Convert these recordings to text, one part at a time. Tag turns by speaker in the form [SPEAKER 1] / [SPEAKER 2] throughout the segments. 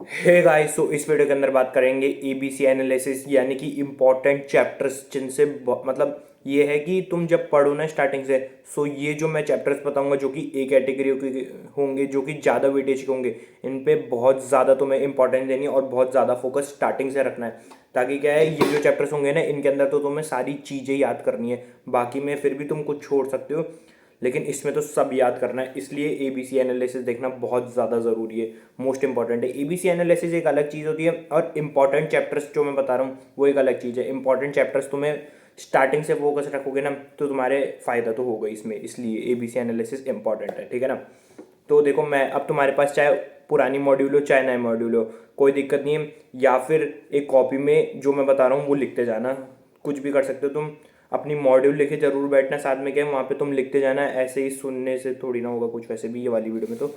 [SPEAKER 1] Hey guys, सो इस video के अंदर बात करेंगे एबीसी एनालिसिस यानी कि इम्पॉर्टेंट चैप्टर्स जिनसे मतलब ये है कि तुम जब पढ़ो ना स्टार्टिंग से। सो ये जो मैं चैप्टर्स बताऊंगा जो कि ए कैटेगरी के होंगे, जो कि ज़्यादा वेटेज के होंगे, इन पे बहुत ज़्यादा तुम्हें इंपॉर्टेंस देनी है और बहुत ज़्यादा फोकस स्टार्टिंग से रखना है। ताकि क्या है, ये जो चैप्टर्स होंगे ना, इनके अंदर तो तुम्हें सारी चीज़ें याद करनी है। बाकी में फिर भी तुम कुछ छोड़ सकते हो, लेकिन इसमें तो सब याद करना है। इसलिए एबीसी एनालिसिस देखना बहुत ज़्यादा ज़रूरी है, मोस्ट इंपॉर्टेंट है। एबीसी एनालिसिस एक अलग चीज़ होती है और इंपॉर्टेंट चैप्टर्स जो मैं बता रहा हूँ वो एक अलग चीज़ है। इंपॉर्टेंट चैप्टर्स तुम्हें स्टार्टिंग से फोकस रखोगे ना, तो तुम्हारे फ़ायदा तो होगा इसमें, इसलिए एबीसी एनालिसिस इंपॉर्टेंट है, ठीक है ना। तो देखो, मैं अब तुम्हारे पास चाहे पुरानी मॉड्यूल हो चाहे नए मॉड्यूल हो, कोई दिक्कत नहीं है। या फिर एक कॉपी में जो मैं बता रहा हूँ वो लिखते जाना, कुछ भी कर सकते हो तुम। अपनी मॉड्यूल लेके जरूर बैठना साथ में, क्या वहाँ पे तुम लिखते जाना, ऐसे ही सुनने से थोड़ी ना होगा कुछ, वैसे भी ये वाली वीडियो में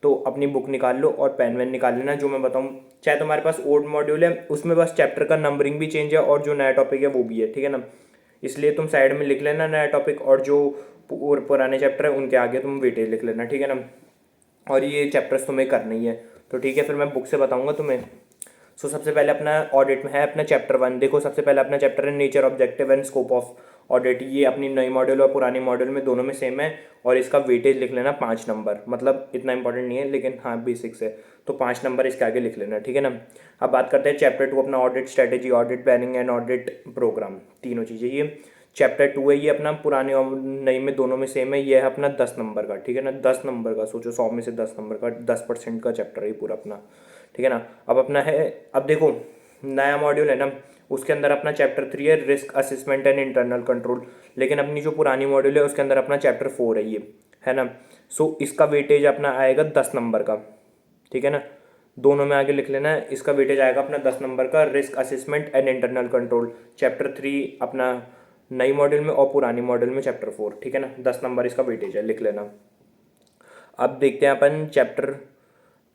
[SPEAKER 1] तो अपनी बुक निकाल लो और पेन वेन निकाल लेना जो मैं बताऊँ। चाहे तुम्हारे पास ओल्ड मॉड्यूल है, उसमें बस चैप्टर का नंबरिंग भी चेंज है और जो नया टॉपिक है वो भी है, ठीक है ना। इसलिए तुम साइड में लिख लेना नया टॉपिक, और जो पुराने चैप्टर है उनके आगे तुम वेटेज लिख लेना, ठीक है ना। और ये चैप्टर्स तुम्हें करना ही है। तो ठीक है, फिर मैं बुक से बताऊंगा तुम्हें। सो सबसे पहले अपना ऑडिट में है अपना चैप्टर 1। देखो, सबसे पहले अपना चैप्टर है nature, objective and scope of audit. ये अपनी नई मॉड्यूल और पुरानी मॉड्यूल में दोनों में सेम है। और इसका वेटेज लिख लेना 5 नंबर, मतलब इतना इंपॉर्टेंट नहीं है लेकिन हाँ बेसिक्स है। तो 5 नंबर इसके आगे लिख लेना, ठीक है ना। अब बात करते हैं चैप्टर 2 अपना audit strategy, audit planning and audit program, तीनों चीज़ें ये। चैप्टर 2 है ये अपना, पुराने और नई में दोनों में सेम है। ये है अपना 10 नंबर का, ठीक है ना। 10 नंबर का, सोचो 100 में से 10 नंबर का, 10% का चैप्टर है ये पूरा अपना, ठीक है ना। अब अपना है, अब देखो नया मॉड्यूल है ना, उसके अंदर अपना चैप्टर 3 है risk assessment and internal control. लेकिन अपनी जो पुरानी मॉड्यूल है उसके अंदर अपना चैप्टर 4 है ये, है ना। सो इसका वेटेज अपना आएगा 10 नंबर का, ठीक है ना। दोनों में आगे लिख लेना है, इसका वेटेज आएगा अपना 10 नंबर का, risk assessment and internal control. Chapter 3 अपना नई मॉड्यूल में और पुरानी मॉड्यूल में चैप्टर 4, ठीक है ना। 10 नंबर इसका वेटेज है, लिख लेना। अब देखते हैं अपन चैप्टर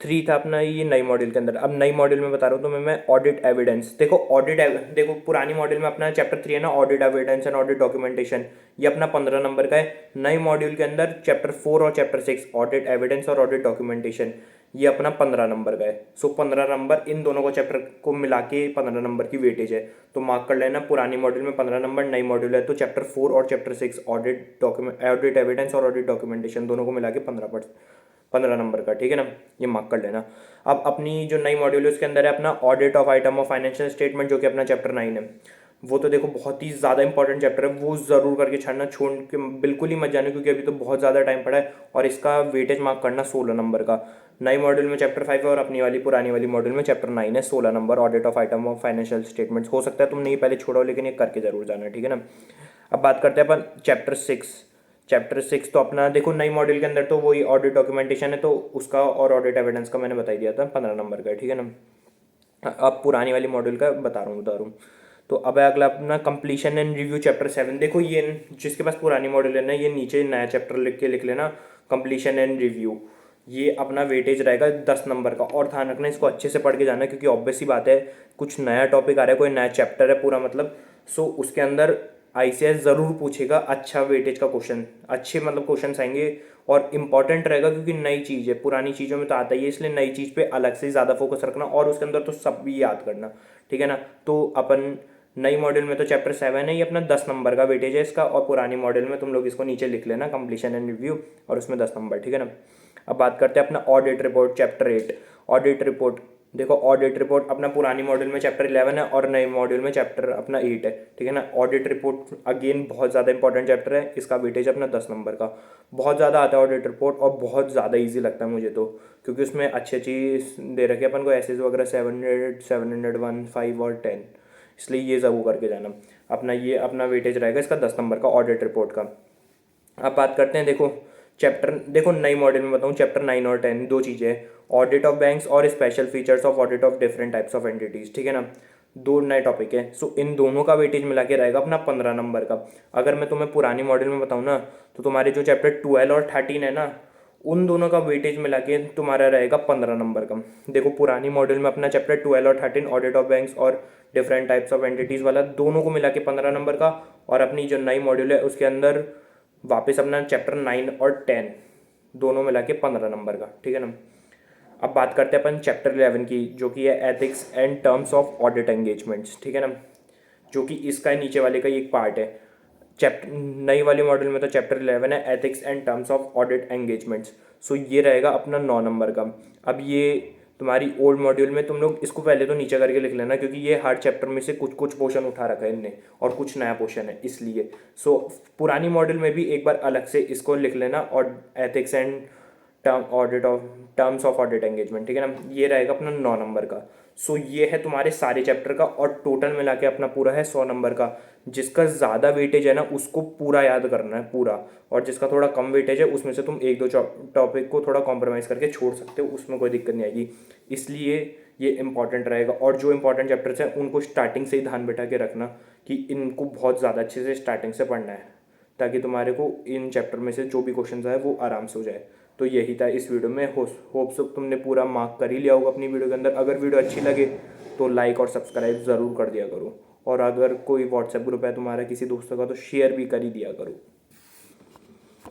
[SPEAKER 1] 3 था अपना ये नई मॉड्यूल के अंदर। अब नई मॉड्यूल में बता रहा हूँ तो मैं ऑडिट एविडेंस। देखो देखो, पुरानी मॉड्यूल में अपना चैप्टर 3 है ना, audit evidence and audit documentation, ये अपना 15 नंबर का है। नई मॉड्यूल के अंदर चैप्टर 4 और चैप्टर 6 ऑडिट एविडेंस और ऑडिट डॉक्यूमेंटेशन, ये अपना 15 नंबर का है। सो 15 नंबर इन दोनों को चैप्टर को मिला के 15 नंबर की वेटेज है। तो मार्क कर लेना, पुरानी मॉड्यूल में 15 नंबर, नई मॉड्यूल है तो चैप्टर 4 और चैप्टर 6 ऑडिट एविडेंस और ऑडिट डॉक्यूमेंटेशन दोनों को मिला के 15 नंबर का, ठीक है ना। ये मार्क कर लेना। अब अपनी जो नई मॉड्यूल है उसके अंदर है अपना audit of item of financial statement, जो कि अपना चैप्टर 9 है। वो तो देखो बहुत ही ज़्यादा इंपॉर्टेंट चैप्टर है, वो ज़रूर करके छाड़ना, छोड़ के बिल्कुल ही मत जाना, क्योंकि अभी तो बहुत ज़्यादा टाइम पड़ा है। और इसका वेटेज मार्क करना 16 नंबर का। नई मॉड्यूल में चैप्टर 5 है और अपनी वाली पुरानी वाली मॉड्यूल में चैप्टर 9 है, 16 number, audit of item of financial statements. हो सकता है तुमने ये पहले छोड़ा हो, लेकिन ये करके जरूर जाना, ठीक है ना। अब बात करते हैं अपन चैप्टर 6। चैप्टर 6 तो अपना देखो, नई मॉड्यूल के अंदर तो वही ऑडिट डॉक्यूमेंटेशन है, तो उसका और ऑडिट एविडेंस का मैंने बता ही दिया था, 15 नंबर का है, ठीक है ना। अब पुरानी वाली मॉड्यूल का बता रहा हूँ। तो अब है अगला अपना कंप्लीशन एंड रिव्यू चैप्टर 7। देखो ये जिसके पास पुरानी मॉड्यूल है ना, ये नीचे नया चैप्टर लिख के लिख लेना, कंप्लीशन एंड रिव्यू। ये अपना वेटेज रहेगा 10 नंबर का। और ध्यान रखना, इसको अच्छे से पढ़ के जाना, क्योंकि ऑब्वियस सी बात है, कुछ नया टॉपिक आ रहा है, कोई नया चैप्टर है पूरा मतलब। सो उसके अंदर आईसीएस ज़रूर पूछेगा अच्छा वेटेज का क्वेश्चन, अच्छे मतलब क्वेश्चन आएंगे और इंपॉर्टेंट रहेगा, क्योंकि नई चीज़ है, पुरानी चीज़ों में तो आता ही है, इसलिए नई चीज़ पे अलग से ज़्यादा फोकस रखना, और उसके अंदर तो सब भी याद करना, ठीक है ना। तो अपन नई मॉड्यूल में तो चैप्टर 7 है, ये अपना 10 नंबर का वेटेज है इसका, और पुरानी मॉड्यूल में तुम लोग इसको नीचे लिख लेना, कंप्लीशन एंड रिव्यू, और उसमें 10 नंबर, ठीक है ना। अब बात करते हैं अपना audit report chapter 8। Audit report, देखो ऑडिट रिपोर्ट अपना पुरानी मॉड्यूल में चैप्टर 11 है और नए मॉड्यूल में चैप्टर अपना 8 है, ठीक है ना। ऑडिट रिपोर्ट अगेन बहुत ज़्यादा इंपॉर्टेंट चैप्टर है, इसका वेटेज अपना 10 नंबर का। बहुत ज़्यादा आता है ऑडिट रिपोर्ट, और बहुत ज़्यादा ईजी लगता है मुझे तो, क्योंकि उसमें अच्छी अच्छी दे रखे अपन को एसेज वगैरह, 700, 701, 5 और 10, इसलिए ये ज़रूर करके जाना अपना। ये अपना वेटेज रहेगा इसका 10 नंबर का ऑडिट रिपोर्ट का। अब बात करते हैं, देखो चैप्टर, देखो नई मॉड्यूल में बताऊँ चैप्टर 9 और 10 दो चीज़ें हैं, ऑडिट ऑफ बैंक्स और special features of audit of different types of entities, ठीक है ना। दो नए टॉपिक है। सो इन दोनों का वेटेज मिला के रहेगा अपना 15 नंबर का। अगर मैं तुम्हें पुरानी मॉड्यूल में बताऊँ ना, तो तुम्हारे जो चैप्टर 12 और 13 है ना, उन दोनों का वेटेज मिला के तुम्हारा रहेगा 15 नंबर का। देखो पुरानी मॉड्यूल में अपना चैप्टर 12 और 13 ऑडिट ऑफ बैंक्स और डिफरेंट टाइप्स ऑफ एंटिटीज़ वाला, दोनों को मिला के 15 नंबर का। और अपनी जो नई मॉड्यूल है उसके अंदर वापस अपना चैप्टर 9 और 10 दोनों मिला के 15 नंबर का, ठीक है ना। अब बात करते हैं अपन चैप्टर 11 की, जो कि है ethics and terms of audit engagements, ठीक है ना, जो कि इसका नीचे वाले का ही एक पार्ट है। चैप्टर नई वाली मॉड्यूल में तो चैप्टर 11 है ethics and terms of audit engagements. So ये रहेगा अपना 9 नंबर का। अब ये तुम्हारी ओल्ड मॉड्यूल में तुम लोग इसको पहले तो नीचे करके लिख लेना, क्योंकि ये हर चैप्टर में से कुछ कुछ पोर्शन उठा रखा है इनने और कुछ नया पोर्शन है इसलिए। सो पुरानी मॉड्यूल में भी एक बार अलग से इसको लिख लेना, और ethics and terms of audit engagement, ठीक है ना, ये रहेगा अपना 9 नंबर का। सो ये है तुम्हारे सारे चैप्टर का, और टोटल मिला के अपना पूरा है 100 नंबर का। जिसका ज़्यादा वेटेज है ना उसको पूरा याद करना है पूरा, और जिसका थोड़ा कम वेटेज है उसमें से तुम एक दो टॉपिक को थोड़ा कॉम्प्रोमाइज़ करके छोड़ सकते हो, उसमें कोई दिक्कत नहीं आएगी। इसलिए ये इंपॉर्टेंट रहेगा, और जो इंपॉर्टेंट चैप्टर्स हैं उनको स्टार्टिंग से ही ध्यान बैठा के रखना कि इनको बहुत ज़्यादा अच्छे से स्टार्टिंग से पढ़ना है, ताकि तुम्हारे को इन चैप्टर में से जो भी क्वेश्चन आए वो आराम से हो जाए। तो यही था इस वीडियो में। होप सो तुमने पूरा मार्क कर ही लिया होगा अपनी वीडियो के अंदर। अगर वीडियो अच्छी लगे तो लाइक और सब्सक्राइब ज़रूर कर दिया करो, और अगर कोई व्हाट्सएप ग्रुप है तुम्हारा किसी दोस्तों का तो शेयर भी कर ही दिया करो।